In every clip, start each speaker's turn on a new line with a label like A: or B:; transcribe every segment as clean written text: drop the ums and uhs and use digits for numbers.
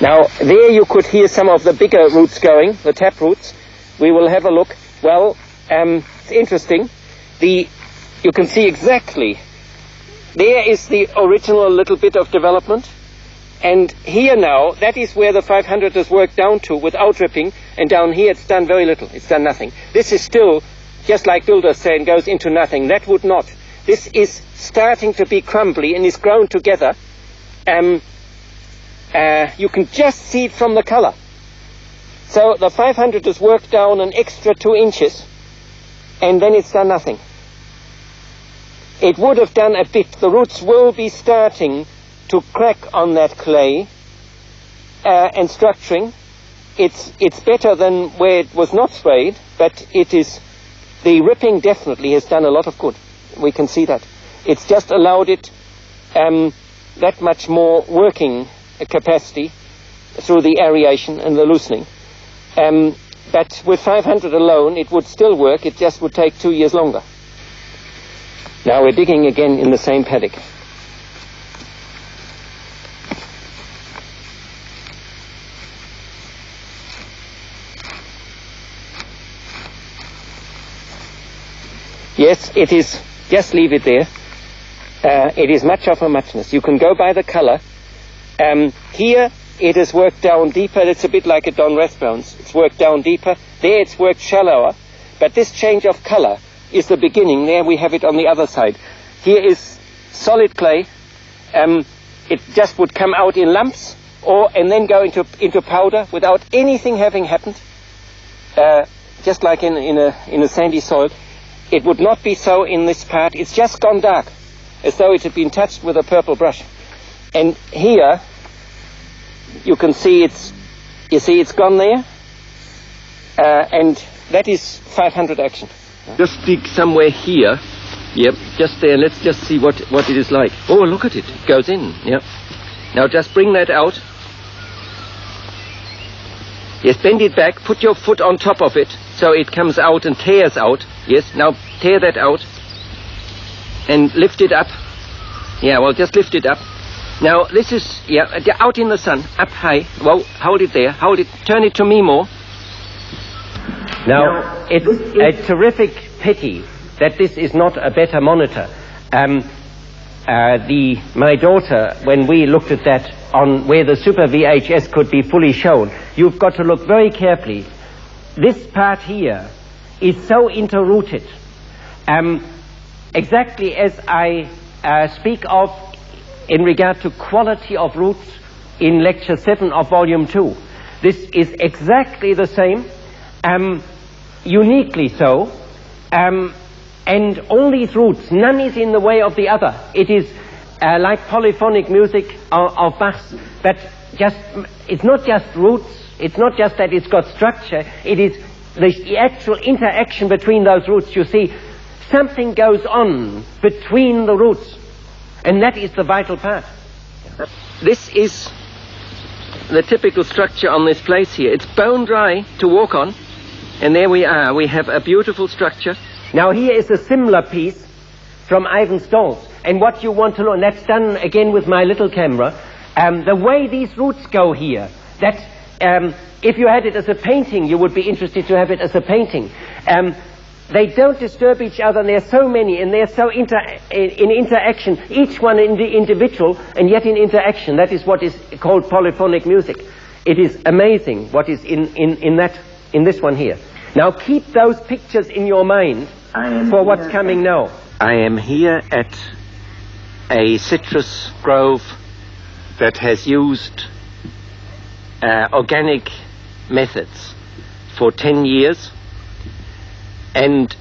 A: Now, there you could hear some of the bigger roots going, the tap roots. We will have a look. Well, it's interesting. You can see exactly, there is the original little bit of development. And here now, that is where the 500 has worked down to without ripping, and down here it's done very little, it's done nothing. This is still, just like Gilda's saying, goes into nothing. That would not. This is starting to be crumbly and is grown together. You can just see it from the color. So the 500 has worked down an extra 2 inches, and then it's done nothing. It would have done a bit. The roots will be starting to crack on that clay and structuring. It's better than where it was not sprayed, but the ripping definitely has done a lot of good. We can see that. It's just allowed it that much more working capacity through the aeration and the loosening. But with 500 alone it would still work, it just would take 2 years longer. Now we're digging again in the same paddock. Yes, it is. Just leave it there. It is much of a muchness. You can go by the color. Here it has worked down deeper. It's a bit like a Don Rathbones. It's worked down deeper. There it's worked shallower. But this change of color is the beginning. There we have it on the other side. Here is solid clay. It just would come out in lumps and then go into powder without anything having happened. Just like in a sandy soil. It would not be so in this part. It's just gone dark, as though it had been touched with a purple brush. And here, you can see it's gone there, and that is 500 action. Just dig somewhere here. Yep, just there. Let's just see what it is like. Oh, look at it. It goes in. Yep. Now just bring that out. Yes, bend it back. Put your foot on top of it so it comes out and tears out. Yes, now tear that out and lift it up. Yeah, well, just lift it up. Now this is, out in the sun, up high. Well, hold it there. Hold it. Turn it to me more. Now, it's a terrific pity that this is not a better monitor. My daughter, when we looked at that on where the Super VHS could be fully shown, you've got to look very carefully. This part here is so interrooted, exactly as I speak of in regard to quality of roots in Lecture 7 of Volume 2. This is exactly the same, uniquely so, and all these roots, none is in the way of the other. It is like polyphonic music of Bach's, but it's not just roots, it's not just that it's got structure, it is the actual interaction between those roots. You see, something goes on between the roots, and that is the vital part. This is the typical structure on this place here. It's bone dry to walk on, and there we are. We have a beautiful structure. Now here is a similar piece from Ivan Stolz, and what you want to know, and that's done again with my little camera, the way these roots go here, that if you had it as a painting, you would be interested to have it as a painting. They don't disturb each other, and there are so many, and they're so in interaction, each one individual, and yet in interaction. That is what is called polyphonic music. It is amazing what is in this one here. Now keep those pictures in your mind for what's coming now. I am here at a citrus grove that has used organic methods for 10 years, and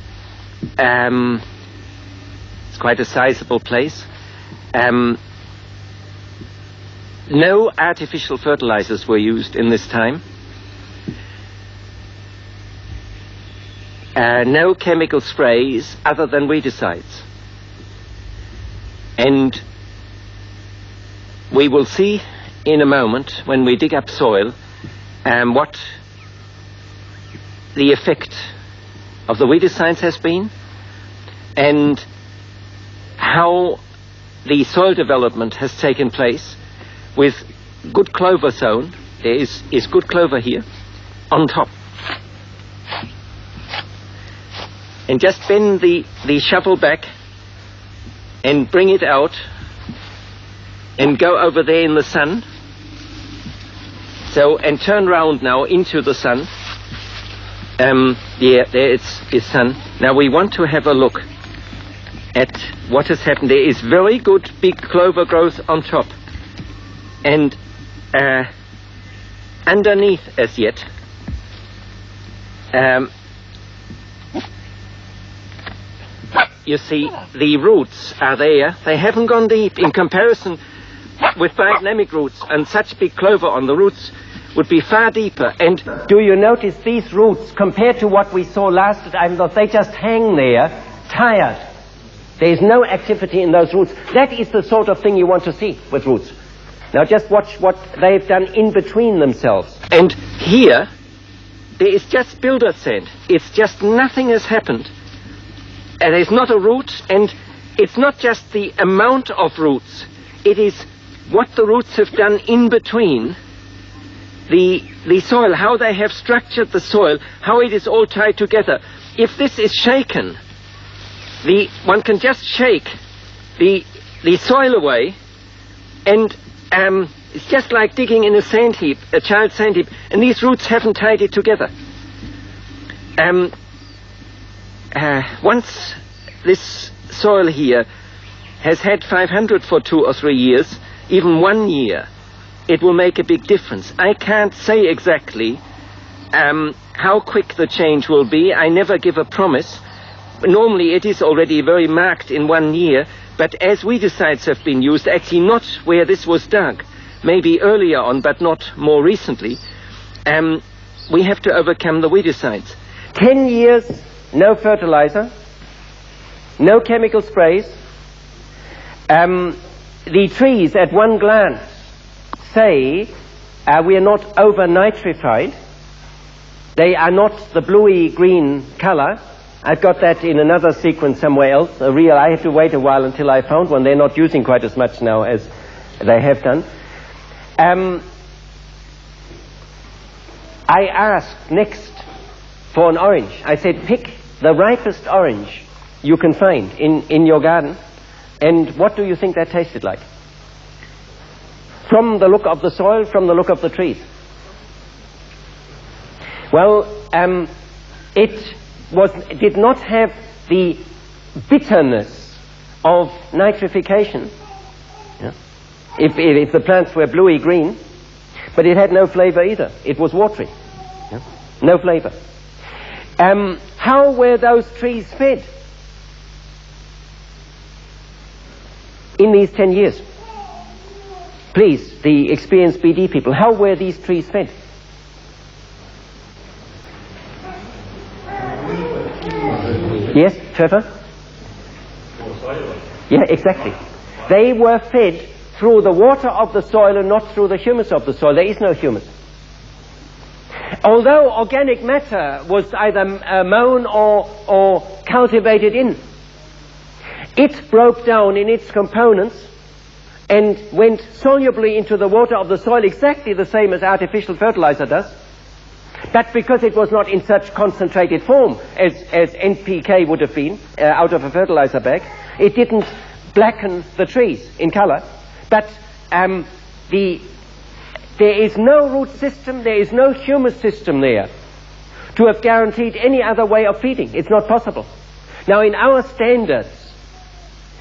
A: it's quite a sizable place. No artificial fertilizers were used in this time. No chemical sprays other than weedicides. And we will see in a moment, when we dig up soil, what the effect of the weedicides has been, and how the soil development has taken place with good clover sown there is good clover here on top. And just bend the shovel back and bring it out and go over there in the sun. So, and turn round now into the sun. Yeah, there is sun. Now we want to have a look at what has happened. There is very good big clover growth on top. And underneath as yet, you see the roots are there. They haven't gone deep in comparison with biodynamic roots, and such big clover on the roots would be far deeper. And do you notice these roots compared to what we saw last time? They just hang there, tired. There is no activity in those roots. That is the sort of thing you want to see with roots. Now just watch what they've done in between themselves. And here, there is just builder's sand. It's just nothing has happened. And there's not a root, and it's not just the amount of roots. It is what the roots have done in between. The soil, how they have structured the soil, how it is all tied together. If this is shaken, one can just shake the soil away, and it's just like digging in a sand heap, a child's sand heap, and these roots haven't tied it together. Once this soil here has had 500 for 2 or 3 years, even 1 year, it will make a big difference. I can't say exactly how quick the change will be. I never give a promise. Normally it is already very marked in 1 year, but as weedicides have been used, actually not where this was dug, maybe earlier on, but not more recently, we have to overcome the weedicides. 10 years, no fertilizer, no chemical sprays. The trees at one glance say we are not over nitrified. They are not the bluey green color. I've got that in another sequence somewhere else, a real. I had to wait a while until I found one. They're not using quite as much now as they have done. I asked next for an orange. I said, pick the ripest orange you can find in your garden, and what do you think that tasted like? From the look of the soil, from the look of the trees. Well, it did not have the bitterness of nitrification, yeah, if the plants were bluey green, but it had no flavor either. It was watery, yeah, no flavor. How were those trees fed in these 10 years? Please, the experienced BD people, how were these trees fed? Yes, Trevor? Yeah, exactly. They were fed through the water of the soil and not through the humus of the soil. There is no humus. Although organic matter was either mown or cultivated in, it broke down in its components and went solubly into the water of the soil, exactly the same as artificial fertilizer does. But because it was not in such concentrated form as NPK would have been out of a fertilizer bag, it didn't blacken the trees in color. But there is no root system, there is no humus system there to have guaranteed any other way of feeding. It's not possible. Now, in our standards,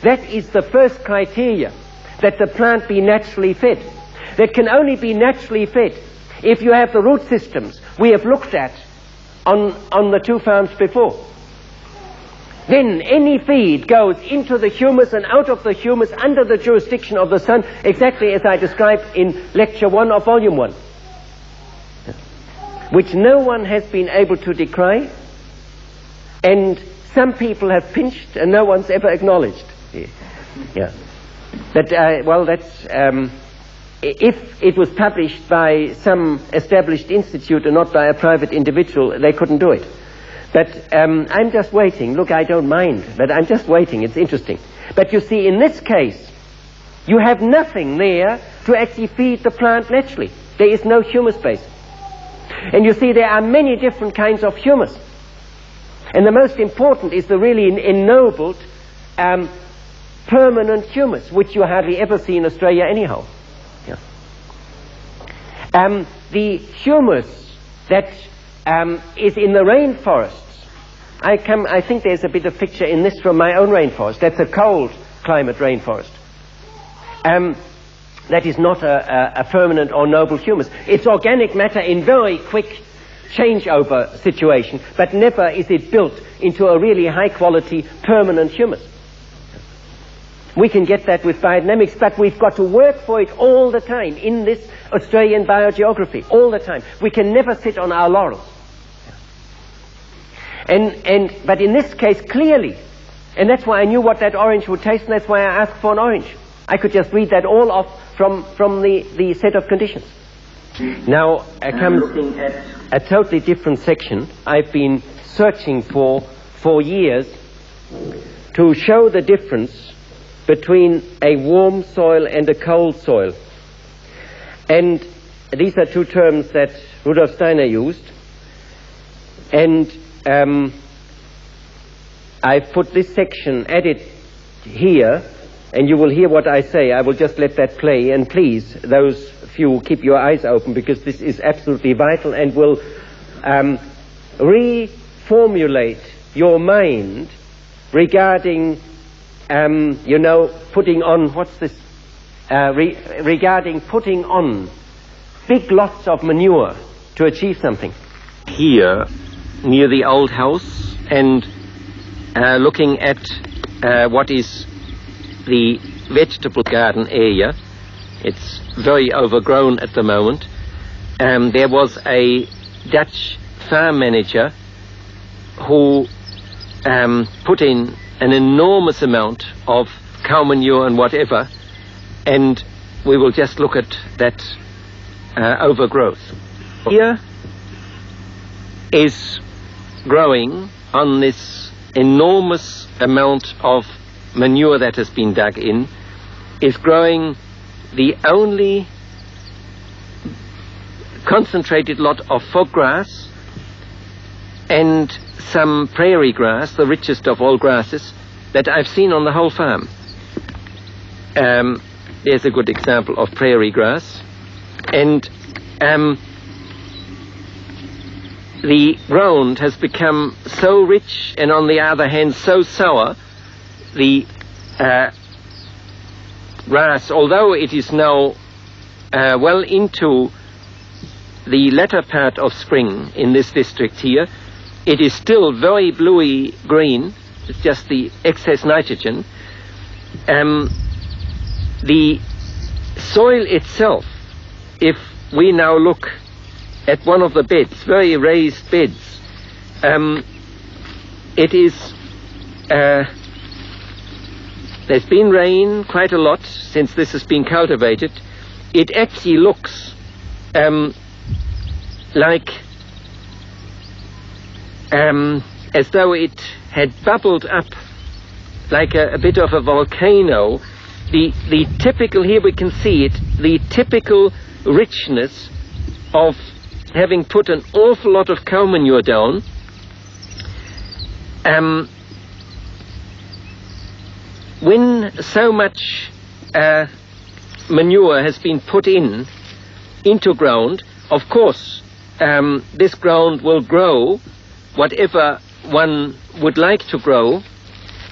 A: that is the first criteria, that the plant be naturally fed. That can only be naturally fed if you have the root systems we have looked at on the 2 farms before. Then any feed goes into the humus and out of the humus under the jurisdiction of the sun, exactly as I described in lecture 1 of volume 1, which no one has been able to decry, and some people have pinched and no one's ever acknowledged. Yeah. But, well, that's, if it was published by some established institute and not by a private individual, they couldn't do it. But I'm just waiting. Look, I don't mind, but I'm just waiting. It's interesting. But you see, in this case, you have nothing there to actually feed the plant naturally. There is no humus base. And you see, there are many different kinds of humus. And the most important is the really ennobled permanent humus, which you hardly ever see in Australia anyhow. Yeah. The humus that is in the rainforests, I think there's a bit of picture in this from my own rainforest. That's a cold climate rainforest. That is not a permanent or noble humus. It's organic matter in very quick changeover situation, but never is it built into a really high quality permanent humus. We can get that with biodynamics, but we've got to work for it all the time in this Australian biogeography, all the time. We can never sit on our laurels. But in this case, clearly, and that's why I knew what that orange would taste, and that's why I asked for an orange. I could just read that all off from the set of conditions. Now comes a totally different section I've been searching for years to show the difference between a warm soil and a cold soil. And these are two terms that Rudolf Steiner used. And I've put this section added here, and you will hear what I say. I will just let that play, and please, those few, keep your eyes open, because this is absolutely vital and will reformulate your mind regarding putting on, regarding putting on big lots of manure to achieve something. Here, near the old house, and looking at what is the vegetable garden area. It's very overgrown at the moment. There was a Dutch farm manager who put in an enormous amount of cow manure and whatever, and we will just look at that overgrowth. Here is growing on this enormous amount of manure that has been dug in, is growing the only concentrated lot of fog grass and some prairie grass, the richest of all grasses, that I've seen on the whole farm. There's a good example of prairie grass. And the ground has become so rich and on the other hand so sour. The grass, although it is now well into the latter part of spring in this district here, it is still very bluey green. It's just the excess nitrogen. The soil itself, if we now look at one of the beds, very raised beds, it is there's been rain quite a lot since this has been cultivated. It actually looks like as though it had bubbled up like a bit of a volcano. The typical, here we can see it, the typical richness of having put an awful lot of cow manure down. When so much manure has been put into ground, of course this ground will grow whatever one would like to grow,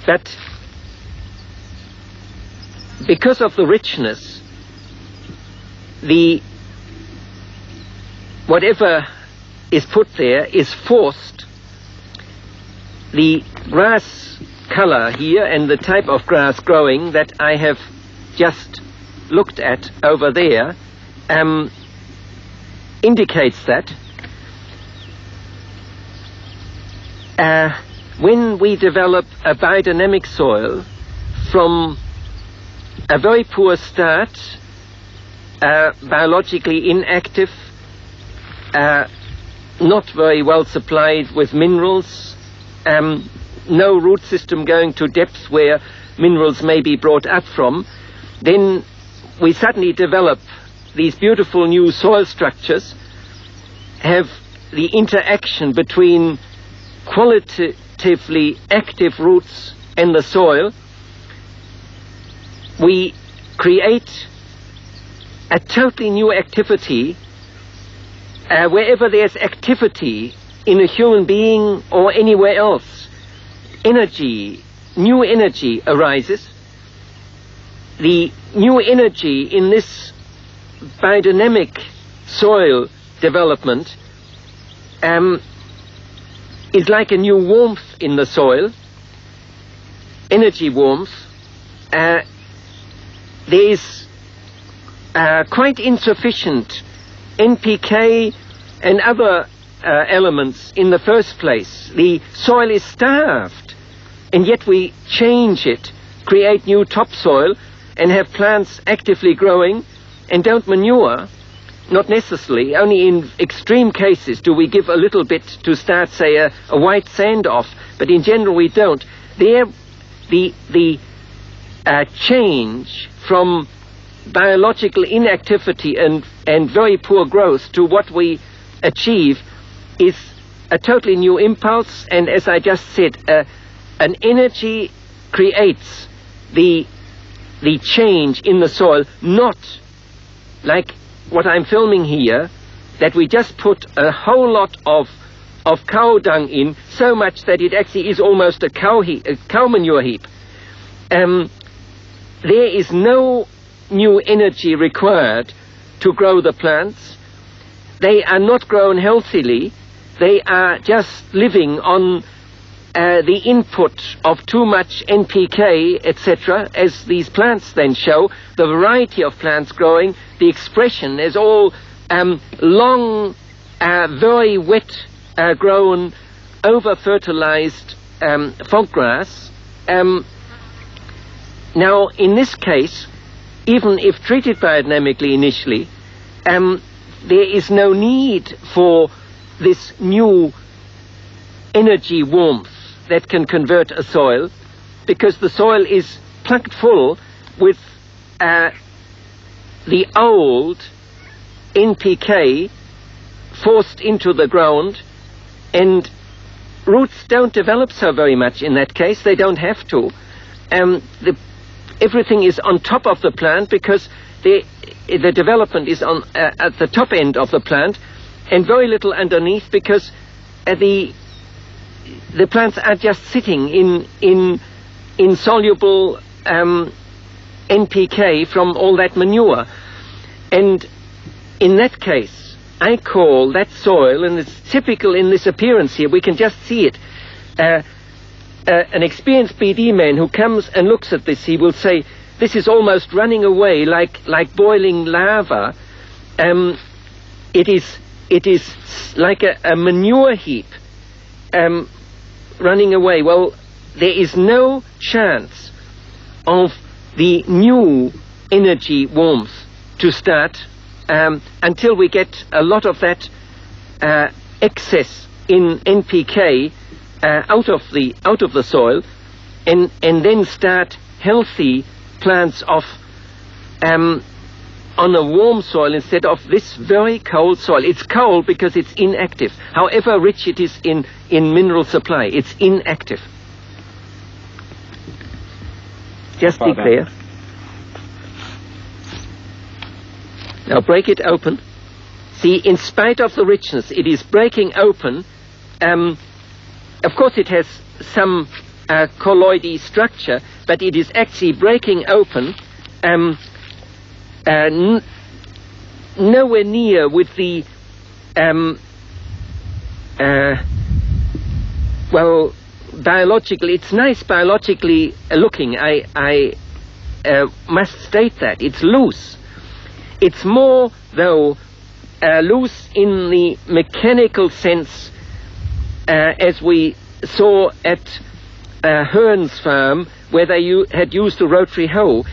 A: but because of the richness, whatever is put there is forced. The grass color here and the type of grass growing that I have just looked at over there indicates that when we develop a biodynamic soil from a very poor start, biologically inactive, not very well supplied with minerals, no root system going to depth where minerals may be brought up from, then we suddenly develop these beautiful new soil structures have the interaction between qualitatively active roots and the soil, we create a totally new activity. Wherever there's activity in a human being or anywhere else, energy, new energy arises. The new energy in this biodynamic soil development is like a new warmth in the soil, energy warmth. There is quite insufficient NPK and other elements in the first place. The soil is starved, and yet we change it, create new topsoil, and have plants actively growing, and don't manure. Not necessarily. Only in extreme cases do we give a little bit to start, say, a white sand off, but in general we don't. There, the change from biological inactivity and very poor growth to what we achieve is a totally new impulse, and as I just said, an energy creates the change in the soil, not like what I'm filming here, that we just put a whole lot of cow dung in, so much that it actually is almost a cow manure heap. There is no new energy required to grow the plants. They are not grown healthily. They are just living on the input of too much NPK, etc., as these plants then show. The variety of plants growing, the expression is all long, very wet grown, over-fertilized fog grass. Now, in this case, even if treated biodynamically initially, there is no need for this new energy warmth that can convert a soil, because the soil is plugged full with the old NPK forced into the ground, and roots don't develop so very much in that case. They don't have to. Everything is on top of the plant, because the development is on at the top end of the plant, and very little underneath, because the plants are just sitting in insoluble NPK from all that manure. And in that case, I call that soil, and it's typical in this appearance here, we can just see it, an experienced BD man who comes and looks at this, he will say, this is almost running away like boiling lava. It is like a manure heap running away. Well, there is no chance of the new energy warmth to start until we get a lot of that excess in NPK out of the soil, and then start healthy plants off on a warm soil instead of this very cold soil. It's cold because it's inactive. However rich it is in mineral supply, it's inactive. Just be clear. Now break it open. See, in spite of the richness, it is breaking open. Of course it has some colloidal structure, but it is actually breaking open nowhere near with the well, biologically, it's nice biologically looking. I must state that. It's loose. It's more, though, loose in the mechanical sense, as we saw at Hearn's farm, where they had used a rotary hoe.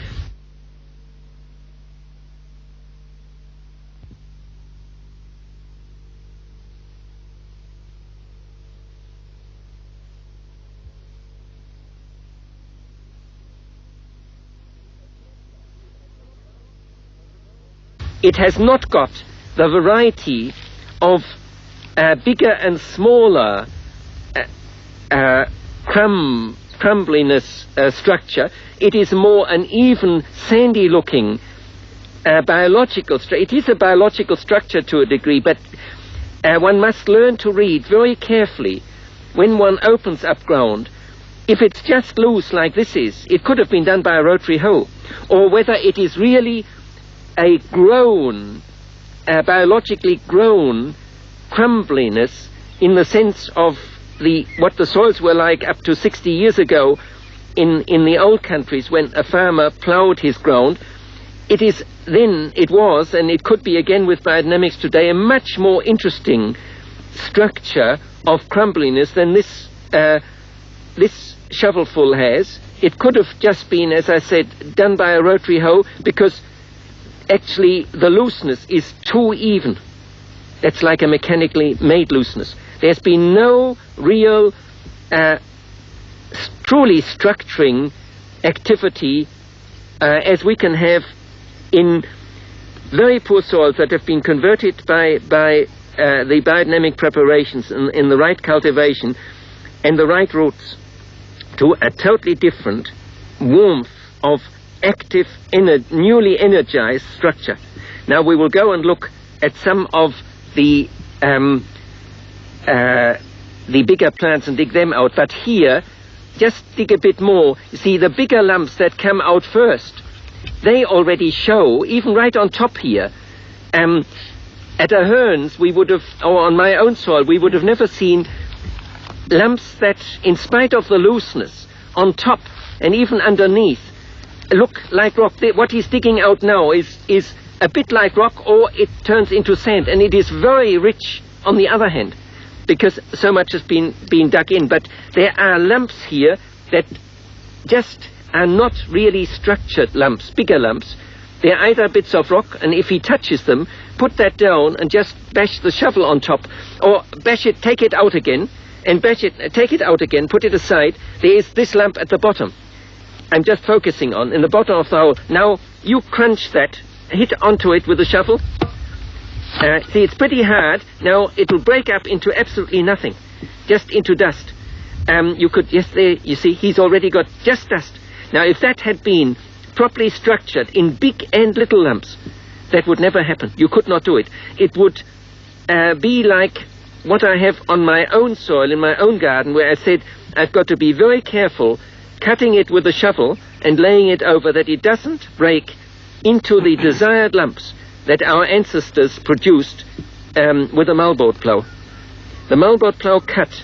A: it has not got the variety of bigger and smaller crumbliness structure. It is more an even, sandy-looking biological structure. It is a biological structure to a degree, but one must learn to read very carefully when one opens up ground. If it's just loose like this is, it could have been done by a rotary hoe, or whether it is really a grown, biologically grown crumbliness in the sense of what the soils were like up to 60 years ago in the old countries when a farmer ploughed his ground. It is then, it was, and it could be again with biodynamics today, a much more interesting structure of crumbliness than this shovelful has. It could have just been, as I said, done by a rotary hoe, because actually the looseness is too even. That's like a mechanically made looseness. There's been no real truly structuring activity as we can have in very poor soils that have been converted by the biodynamic preparations in the right cultivation and the right roots to a totally different warmth of active, newly energized structure. Now we will go and look at some of the bigger plants and dig them out, but here just dig a bit more. You see, the bigger lumps that come out first, they already show, even right on top here. At a Hearns, we would have, or on my own soil, we would have never seen lumps that, in spite of the looseness, on top and even underneath, look like rock. What he's digging out now is a bit like rock, or it turns into sand, and it is very rich on the other hand, because so much has been dug in. But there are lumps here that just are not really structured lumps, bigger lumps. They're either bits of rock, and if he touches them, put that down and just bash the shovel on top, or bash it, take it out again, and bash it, take it out again, put it aside. There is this lump at the bottom I'm just focusing on, in the bottom of the hole. Now you crunch that, hit onto it with the shovel. See, it's pretty hard. Now it will break up into absolutely nothing, just into dust. You could, yes, there, you see, he's already got just dust. Now if that had been properly structured in big and little lumps, that would never happen. You could not do it. It would be like what I have on my own soil, in my own garden, where I said I've got to be very careful cutting it with a shovel and laying it over, that it doesn't break into the desired lumps that our ancestors produced with a mulboat plough. The mulboat plough cut